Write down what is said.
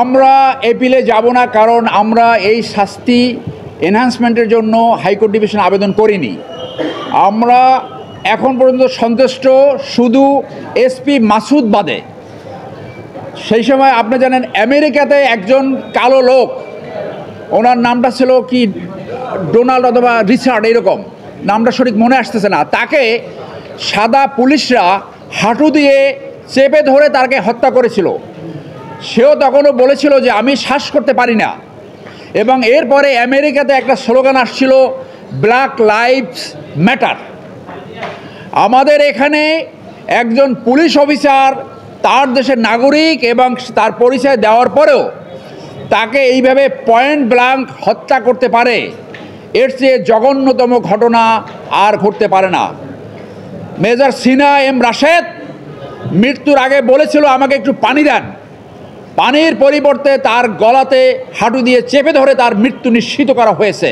আমরা এপিলে যাব না, কারণ আমরা এই শাস্তি এনহ্যান্সমেন্টের জন্য হাইকোর্ট ডিভিশন আবেদন করিনি। আমরা এখন পর্যন্ত সন্তুষ্ট শুধু এসপি মাসুদ বাদে। সেই সময় আপনি জানেন আমেরিকাতে একজন কালো লোক, ওনার নামটা ছিল কি ডোনাল্ড অথবা রিচার্ড, এরকম নামটা সঠিক মনে আসতেছে না, তাকে সাদা পুলিশরা হাঁটু দিয়ে চেপে ধরে তাকে হত্যা করেছিল। সেও তখনও বলেছিল যে আমি শ্বাস করতে পারি না। এবং এরপরে আমেরিকাতে একটা স্লোগান আসছিল, ব্ল্যাক লাইভস ম্যাটার। আমাদের এখানে একজন পুলিশ অফিসার তার দেশের নাগরিক এবং তার পরিচয় দেওয়ার পরেও তাকে এইভাবে পয়েন্ট ব্ল্যাঙ্ক হত্যা করতে পারে, এর চেয়ে জঘন্যতম ঘটনা আর ঘটতে পারে না। মেজর সিনা এম রাশেদ মৃত্যুর আগে বলেছিল আমাকে একটু পানি দেন, পানির পরিবর্তে তার গলাতে হাঁটু দিয়ে চেপে ধরে তার মৃত্যু নিশ্চিত করা হয়েছে।